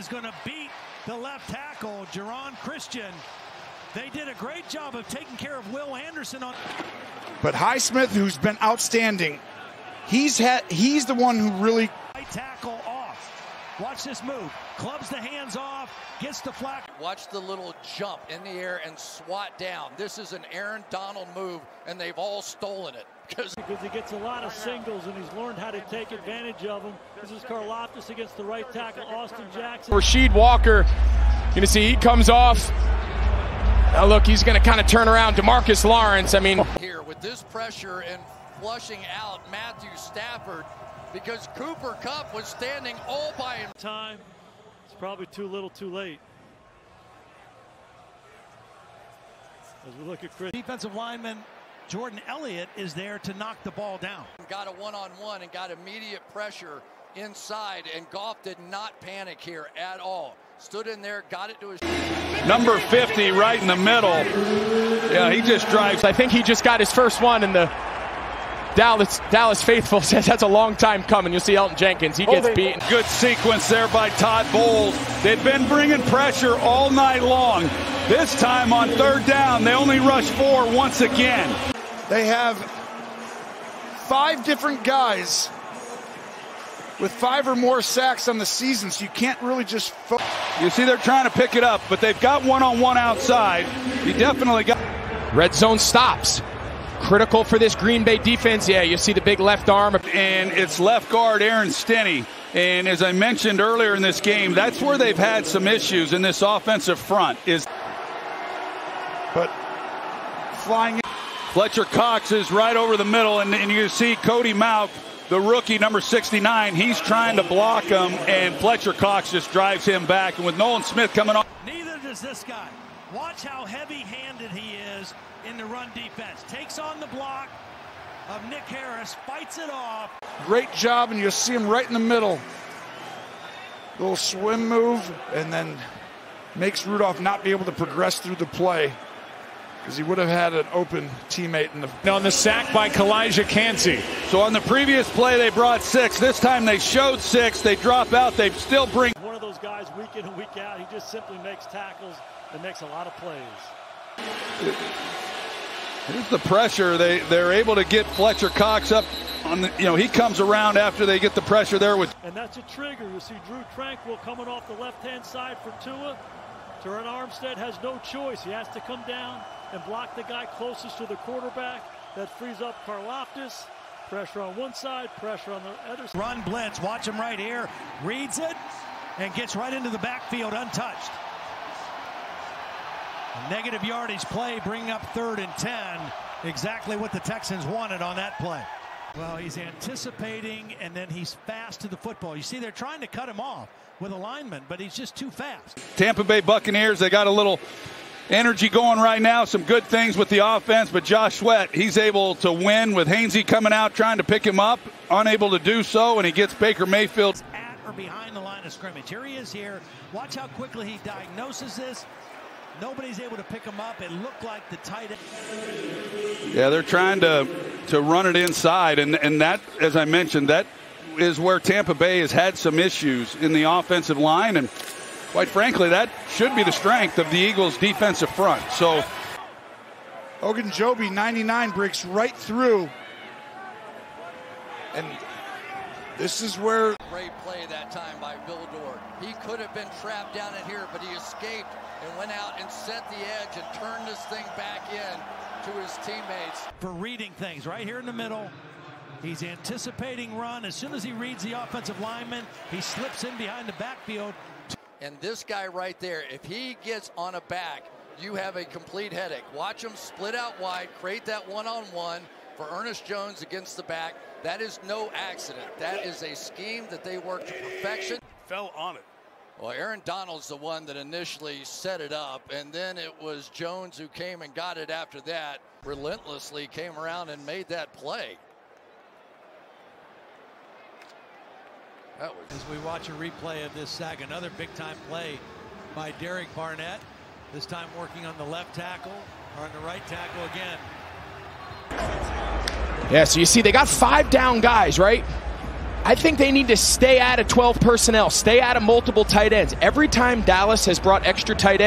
is going to beat the left tackle, Jerron Christian. They did a great job of taking care of Will Anderson on. But Highsmith, who's been outstanding, he's the one who really. Right tackle off. Watch this move. Clubs the hands off, gets the flag. Watch the little jump in the air and swat down. This is an Aaron Donald move, and they've all stolen it. Because he gets a lot of singles, and he's learned how to take advantage of them. This is Karlaftis against the right tackle, Austin Jackson. Rasheed Walker, you're going to see he comes off. Now look, he's going to kind of turn around DeMarcus Lawrence. I mean, here with this pressure and flushing out Matthew Stafford, because Cooper Kupp was standing all by him. Time, it's probably too little too late. As we look at Chris. Defensive lineman Jordan Elliott is there to knock the ball down. Got a one-on-one and got immediate pressure inside, and Goff did not panic here at all. Stood in there, got it to his... Number 50 right in the middle. Yeah, he just drives. I think he just got his first one, and the Dallas faithful says that's a long time coming. You'll see Elton Jenkins. He gets beaten. Good sequence there by Todd Bowles. They've been bringing pressure all night long. This time on third down, they only rush 4 once again. They have 5 different guys with 5 or more sacks on the season, so you can't really just. You see, they're trying to pick it up, but they've got one-on-one outside. He definitely got. Red zone stops. Critical for this Green Bay defense. Yeah, you see the big left arm. And it's left guard Aaron Stinney. And as I mentioned earlier in this game, that's where they've had some issues in this offensive front. But flying. Fletcher Cox is right over the middle, and you see Cody Mauch, the rookie, number 69. He's trying to block him, and Fletcher Cox just drives him back. And with Nolan Smith coming on. Neither does this guy. Watch how heavy-handed he is in the run defense. Takes on the block of Nick Harris, fights it off. Great job, and you'll see him right in the middle. Little swim move, and then makes Rudolph not be able to progress through the play, because he would have had an open teammate in the. On the sack by Kalijah Cansey. So on the previous play, they brought 6. This time they showed 6. They drop out. They still bring. One of those guys week in and week out. He just simply makes tackles and makes a lot of plays. Here's the pressure. They're able to get Fletcher Cox up on the. He comes around after they get the pressure there with. And that's a trigger. You see Drew Tranquil coming off the left-hand side for Tua. Teron Armstead has no choice. He has to come down and block the guy closest to the quarterback. That frees up Karlaftis. Pressure on one side, pressure on the other side. Run blitz. Watch him right here. Reads it and gets right into the backfield untouched. A negative yardage play, bringing up 3rd and 10. Exactly what the Texans wanted on that play. Well, he's anticipating, and then he's fast to the football. You see, they're trying to cut him off with a lineman, but he's just too fast. Tampa Bay Buccaneers, they got a little energy going right now, some good things with the offense, but Josh Sweat, he's able to win with Hainsey coming out trying to pick him up, unable to do so, and he gets Baker Mayfield. At or behind the line of scrimmage. Here he is here. Watch how quickly he diagnoses this. Nobody's able to pick him up. It looked like the tight end. Yeah, they're trying to run it inside, and that, as I mentioned, that is where Tampa Bay has had some issues in the offensive line, and quite frankly, that should be the strength of the Eagles' defensive front. So, Ogunjobi, 99, breaks right through, and this is where. Great play that time by Bill Dort. He could have been trapped down in here, but he escaped and went out and set the edge and turned this thing back in to his teammates. For reading things right here in the middle. He's anticipating run. As soon as he reads the offensive lineman, he slips in behind the backfield. And this guy right there, if he gets on a back, you have a complete headache. Watch him split out wide, create that one-on-one for Ernest Jones against the back. That is no accident. That is a scheme that they work to perfection. Fell on it. Well, Aaron Donald's the one that initially set it up, and then it was Jones who came and got it after that. Relentlessly came around and made that play. As we watch a replay of this sack, another big-time play by Derek Barnett. This time working on the left tackle, or on the right tackle again. Yeah, so you see they got 5 down guys, right? I think they need to stay out of 12 personnel, stay out of multiple tight ends. Every time Dallas has brought extra tight ends,